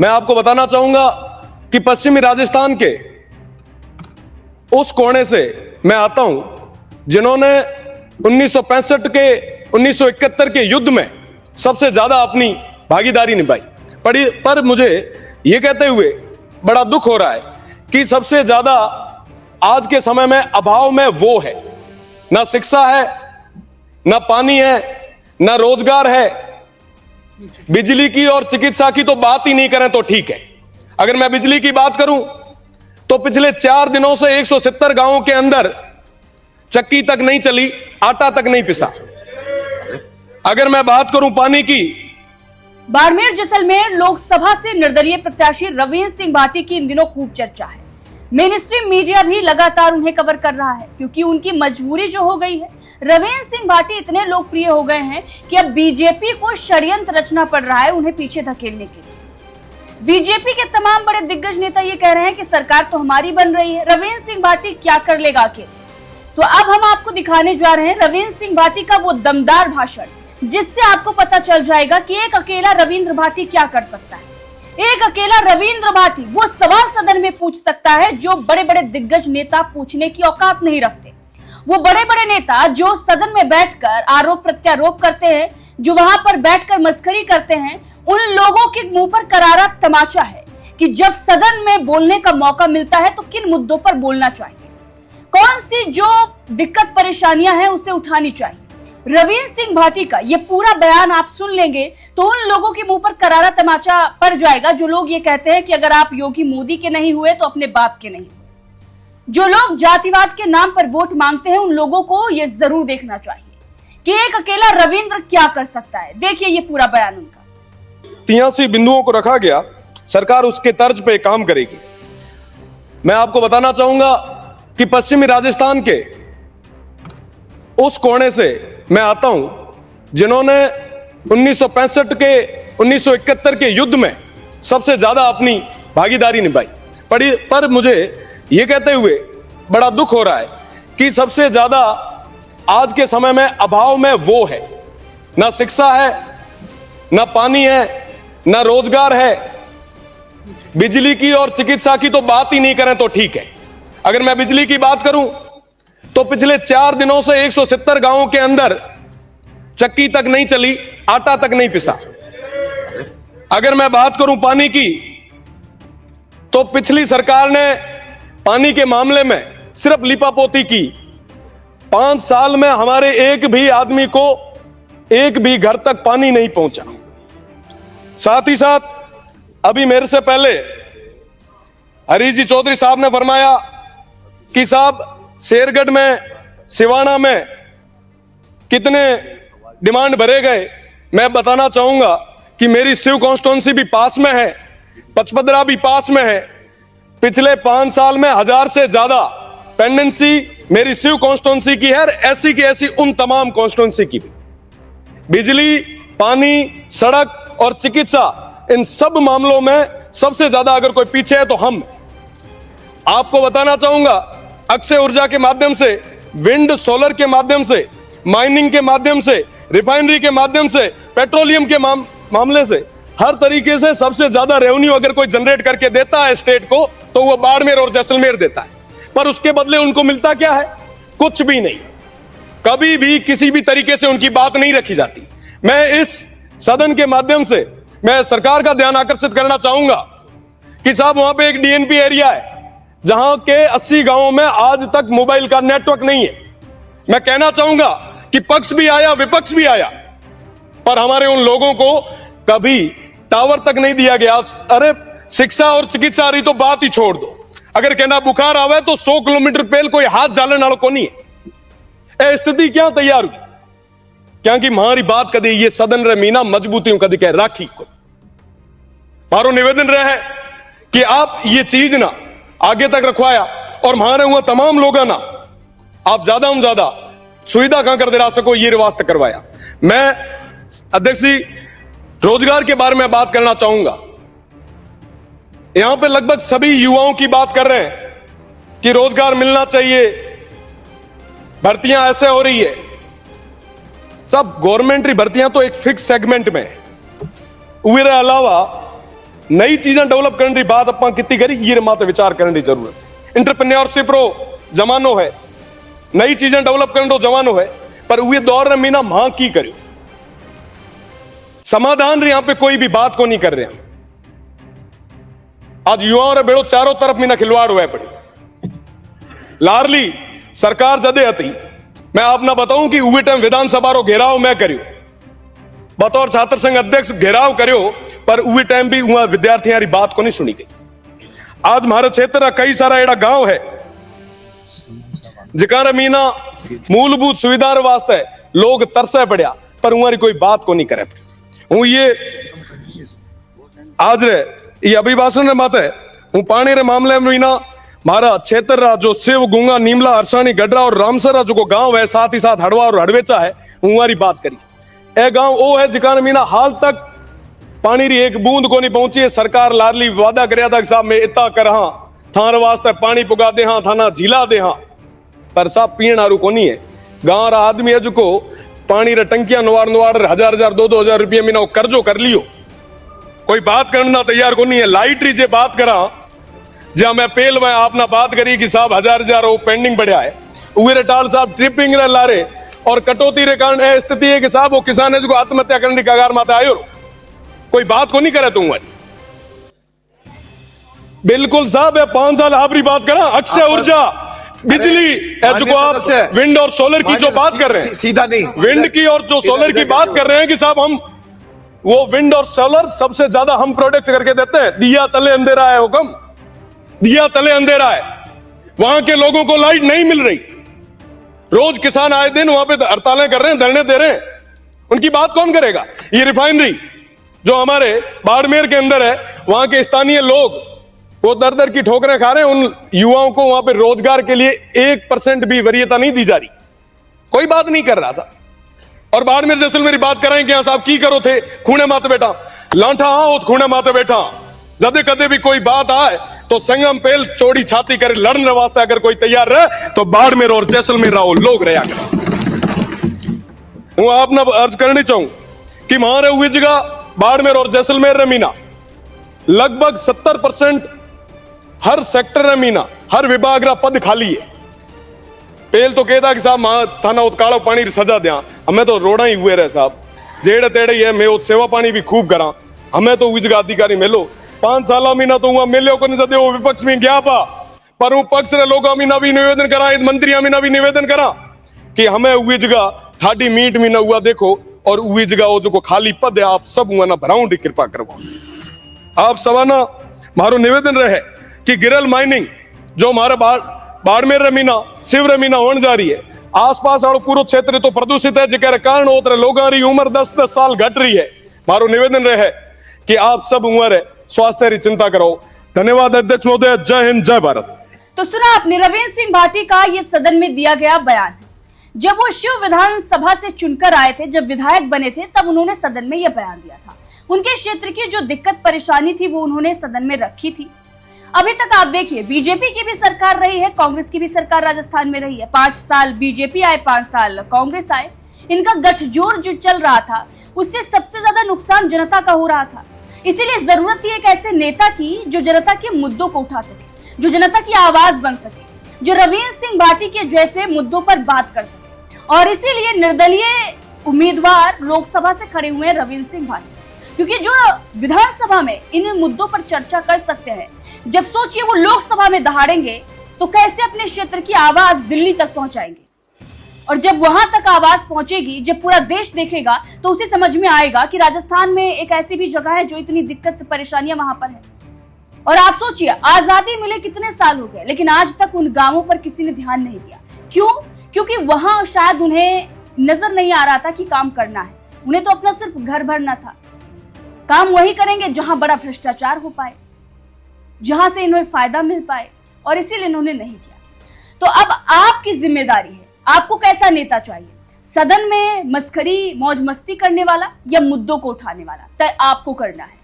मैं आपको बताना चाहूंगा कि पश्चिमी राजस्थान के उस कोने से मैं आता हूं जिन्होंने 1965 के 1971 के युद्ध में सबसे ज्यादा अपनी भागीदारी निभाई। पर मुझे यह कहते हुए बड़ा दुख हो रहा है कि सबसे ज्यादा आज के समय में अभाव में वो है, ना शिक्षा है, ना पानी है, ना रोजगार है, बिजली की और चिकित्सा की तो बात ही नहीं करें तो ठीक है। अगर मैं बिजली की बात करूं तो पिछले 4 दिनों से 170 गांवों के अंदर चक्की तक नहीं चली, आटा तक नहीं पिसा। अगर मैं बात करूं पानी की, बाड़मेर जैसलमेर लोकसभा से निर्दलीय प्रत्याशी रविंद्र सिंह भाटी की इन दिनों खूब चर्चा है। मेन स्ट्रीम मीडिया भी लगातार उन्हें कवर कर रहा है क्योंकि उनकी मजबूरी जो हो गई है। रविंद्र सिंह भाटी इतने लोकप्रिय हो गए हैं कि अब बीजेपी को षड्यंत्र रचना पड़ रहा है उन्हें पीछे धकेलने के लिए। बीजेपी के तमाम बड़े दिग्गज नेता ये कह रहे हैं कि सरकार तो हमारी बन रही है, रविंद्र सिंह भाटी क्या कर लेगा आखिर। तो अब हम आपको दिखाने जा रहे हैं रविंद्र सिंह भाटी का वो दमदार भाषण जिससे आपको पता चल जाएगा कि एक अकेला रविंद्र भाटी क्या कर सकता है। एक अकेला रविंद्र भाटी वो सवाल सदन में पूछ सकता है जो बड़े बड़े दिग्गज नेता पूछने की औकात नहीं रखते। वो बड़े बड़े नेता जो सदन में बैठकर आरोप प्रत्यारोप करते हैं, जो वहां पर बैठकर मस्करी करते हैं, उन लोगों के मुंह पर करारा तमाचा है कि जब सदन में बोलने का मौका मिलता है तो किन मुद्दों पर बोलना चाहिए, कौन सी जो दिक्कत परेशानियां हैं उसे उठानी चाहिए। रविंद्र सिंह भाटी का ये पूरा बयान आप सुन लेंगे तो उन लोगों के मुंह पर करारा तमाचा पड़ जाएगा जो लोग ये कहते हैं कि अगर आप योगी मोदी के नहीं हुए तो अपने बाप के नहीं। जो लोग जातिवाद के नाम पर वोट मांगते हैं उन लोगों को ये जरूर देखना चाहिए कि एक अकेला रविंद्र क्या कर सकता है। देखिए ये पूरा बयान उनका। 83 बिंदुओं को रखा गया, सरकार उसके तर्ज पे काम करेगी। मैं आपको बताना चाहूंगा कि पश्चिमी राजस्थान के उस कोने से मैं आता हूं जिन्होंने 1965 के 1971 के युद्ध में सबसे ज्यादा अपनी भागीदारी निभाई। पर मुझे यह कहते हुए बड़ा दुख हो रहा है कि सबसे ज्यादा आज के समय में अभाव में वो है, ना शिक्षा है, ना पानी है, ना रोजगार है, बिजली की और चिकित्सा की तो बात ही नहीं करें तो ठीक है। अगर मैं बिजली की बात करूं तो पिछले 4 दिनों से 170 गांवों के अंदर चक्की तक नहीं चली, आटा तक नहीं पिसा। अगर मैं बात करूं पानी की तो पिछली सरकार ने पानी के मामले में सिर्फ लिपापोती की। 5 साल में हमारे एक भी आदमी को एक भी घर तक पानी नहीं पहुंचा। साथ ही साथ अभी मेरे से पहले हरीश जी चौधरी साहब ने फरमाया कि साहब शेरगढ़ में, सिवाना में कितने डिमांड भरे गए। मैं बताना चाहूंगा कि मेरी शिव कॉन्स्टिट्यूंसी भी पास में है, पचपदरा भी पास में है। पिछले 5 साल में 1000 से ज्यादा पेंडेंसी मेरी शिव कॉन्स्टिट्यूंसी की है, ऐसी की ऐसी उन तमाम कॉन्स्टिट्यूंसी की भी। बिजली, पानी, सड़क और चिकित्सा, इन सब मामलों में सबसे ज्यादा अगर कोई पीछे है तो हम। आपको बताना चाहूंगा अक्षय ऊर्जा के माध्यम से, विंड सोलर के माध्यम से, माइनिंग के माध्यम से, रिफाइनरी के माध्यम से, पेट्रोलियम के मामले से, हर तरीके से सबसे ज्यादा रेवेन्यू अगर कोई जनरेट करके देता है स्टेट को तो वो बाड़मेर और जैसलमेर देता है। पर उसके बदले उनको मिलता क्या है? कुछ भी नहीं। कभी भी किसी भी तरीके से उनकी बात नहीं रखी जाती। मैं इस सदन के माध्यम से मैं सरकार का ध्यान आकर्षित करना चाहूंगा कि साहब वहां पे एक डीएनपी एरिया है जहां के 80 गांवों में आज तक मोबाइल का नेटवर्क नहीं है। मैं कहना चाहूंगा कि पक्ष भी आया, विपक्ष भी आया, पर हमारे उन लोगों को कभी टावर तक नहीं दिया गया। अरे शिक्षा और चिकित्सा रही तो बात ही छोड़ दो। अगर कहना बुखार आवे तो 100 किलोमीटर पहले कोई हाथ जालन वालों को नहीं है। स्थिति क्या तैयार हुई क्योंकि हमारी बात कभी ये सदन रे मीना मजबूती कभी कह राखी को मारो निवेदन रहे है कि आप ये चीज ना आगे तक रखवाया और हमारे हुआ तमाम लोगों ना आप ज्यादा से ज्यादा सुविधा कहां कर दे रहा सको ये वास्ते करवाया। मैं अध्यक्ष जी रोजगार के बारे में बात करना चाहूंगा। यहां पे लगभग सभी युवाओं की बात कर रहे हैं कि रोजगार मिलना चाहिए, भर्तियां ऐसे हो रही है। सब गवर्नमेंट भर्तियां तो एक फिक्स सेगमेंट में है। उसके अलावा नई चीजें डेवलप करने की बात अपना कितनी करी, ये माते विचार करने की जरूरत है। इंटरप्रेन्योरशिप रो जमानो है, नई चीजें डेवलप करने रो जमानो है, पर वे दौर में मीना मां की करो समाधान रे, यहां पे कोई भी बात को नहीं कर रहे हैं। आज युवाओं रे बेड़ो चारों तरफ मीना खिलवाड़ हुआ पड़ी। लारली सरकार जदे हती, मैं आपने बताऊं कि उवे टाइम विधानसभा रो घेराव मैं करियो, बतौर छात्र संघ अध्यक्ष घेराव करियो, पर उवे टाइम भी वहां विद्यार्थियों की बात को नहीं सुनी गई। आज हमारे क्षेत्र का कई सारा एड़ा गांव है जिकार मीना मूलभूत सुविधा वास्ते लोग तरसे पड़िया, पर उमारी कोई बात को नहीं करे। हूं ये आज रे ये अभिभाषण रे माते हूं पानी रे मामले में मीना मारा क्षेत्र रा जो शिव गुंगा नीमला हरसानी गडरा और रामसरा जो गांव है, साथ ही साथ हड़वा और हड़वेचा है, उमारी बात करी। ए गांव वो है जिका मीना हाल तक पानी री एक बूंद को नहीं पहुंची है। सरकार लारली वादा करया था कि साहब मैं इतना कर हाँ थार वास्ते पानी पुगा दे हाँ, थाना झीला दे हाँ, पर साहब पीण आरू को नहीं है। गांव रा आदमी है जो पानी रे टंकियां नवार नवार 1000 दो हजार रुपये मीना वो कर्जो कर लियो, कोई बात करना तैयार को नहीं है। लाइट री जे बात करा जहां मैं पेल में आपने बात करी कि साहब 1000 वो पेंडिंग बढ़िया है, उरे टाल साहब ट्रिपिंग रे लारे और कटौती रे कारण स्थिति है कि साहब वो किसान है जो आत्महत्या करने की कगार माता आयो, कोई बात को नहीं करे तुम वाली। बिल्कुल साहब 5 साल आपरी बात करा, अक्षय ऊर्जा बिजली जो आप विंड और सोलर की जो बात कर रहे हैं, सीधा नहीं विंड की और जो सोलर की बात कर रहे हैं कि साहब हम वो विंड और सोलर सबसे ज्यादा हम प्रोडक्ट करके देते हैं। दिया तले अंधेरा है हुक्म, दिया तले अंधेरा है, वहां के लोगों को लाइट नहीं मिल रही। रोज किसान आए दिन वहां पे हड़तालें कर रहे हैं, धरने दे रहे हैं, उनकी बात कौन करेगा। ये रिफाइनरी जो हमारे बाड़मेर के अंदर है, वहां के स्थानीय लोग वो दर दर की ठोकरें खा रहे हैं, उन युवाओं को वहां पे रोजगार के लिए 1% भी वरीयता नहीं दी जा रही, कोई बात नहीं कर रहा था। और बाड़मेर जैसलमेर बात कर रहे हैं कि साहब की करो थे खूने माते बैठा लांठा हाँ खूने माते बैठा, जदे कदे भी कोई बात आए तो संगम पेल चौड़ी छाती करे लड़ने वास्ते अगर कोई तैयार रहे तो बाड़मेर और जैसलमेर रहो लोग रहा करें। हूं आपने अर्ज करनी चाहूं कि मारे हुई जगह बाड़मेर और जैसलमेर रे मीना लगभग 70% हर सेक्टर रे मीना हर विभाग रा पद खाली है। पेल तो कहता कि साहब मां थाना उत्काड़ो पानी सजा दिया, हमें तो रोड़ा ही हुए रहे साहब, जेड़े तेड़े है मैं सेवा पानी भी खूब करा, हमें तो हुई जगह अधिकारी मिलो 5 साल मीना तो हुआ मिलो को नहीं सदे वो विपक्ष में गया पा, पर वो पक्ष रे लोग मीना भी निवेदन करा, मंत्री मीना भी निवेदन करा कि हमें हुई जगह थाडी मीट मीना हुआ देखो, और हुई जगह वो जो खाली पद है आप सब हुआ ना भराऊं की कृपा करवा। आप सवाना मारो निवेदन रहे कि गिरल माइनिंग जो हमारे बाड़मेर रमीना शिव रमीना होने जा रही है, आसपास वालों पूरा क्षेत्र तो प्रदूषित है, जिसके कारण उतरे लोगों की उम्र 10-10 साल घट रही है। मारो निवेदन रहे कि आप सब उम्र स्वास्थ्य की चिंता करो। धन्यवाद अध्यक्ष महोदय, जय हिंद जय भारत। तो सुना आपने रविंद्र सिंह भाटी का ये सदन में दिया गया बयान है। जब वो शिव विधानसभा से चुनकर आए थे, जब विधायक बने थे, तब उन्होंने सदन में यह बयान दिया था। उनके क्षेत्र की जो दिक्कत परेशानी थी वो उन्होंने सदन में रखी थी। अभी तक आप देखिए बीजेपी की भी सरकार रही है, कांग्रेस की भी सरकार राजस्थान में रही है। 5 साल बीजेपी आए, 5 साल कांग्रेस आए। इनका गठजोड़ जो चल रहा था उससे सबसे ज्यादा नुकसान जनता का हो रहा था। इसीलिए जरूरत थी एक ऐसे नेता की जो जनता के मुद्दों को उठा सके, जो जनता की आवाज बन सके, जो रविंद्र सिंह भाटी के जैसे मुद्दों पर बात कर सके। और इसीलिए निर्दलीय उम्मीदवार लोकसभा से खड़े हुए हैं रविंद्र सिंह भाटी, क्योंकि जो विधानसभा में इन मुद्दों पर चर्चा कर सकते हैं, जब सोचिए वो लोकसभा में दहाड़ेंगे तो कैसे अपने क्षेत्र की आवाज दिल्ली तक पहुंचाएंगे। और जब वहां तक आवाज पहुंचेगी, जब पूरा देश देखेगा, तो उसे समझ में आएगा कि राजस्थान में एक ऐसी भी जगह है जो इतनी दिक्कत परेशानियां वहां पर है। और आप सोचिए आजादी मिले कितने साल हो गए, लेकिन आज तक उन गांवों पर किसी ने ध्यान नहीं दिया। क्यों? क्योंकि वहां शायद उन्हें नजर नहीं आ रहा था कि काम करना है। उन्हें तो अपना सिर्फ घर भरना था। काम वही करेंगे जहां बड़ा भ्रष्टाचार हो पाए, जहां से इन्हें फायदा मिल पाए, और इसीलिए इन्होंने नहीं किया। तो अब आपकी जिम्मेदारी है, आपको कैसा नेता चाहिए? सदन में मस्खरी मौज मस्ती करने वाला या मुद्दों को उठाने वाला? तय आपको करना है।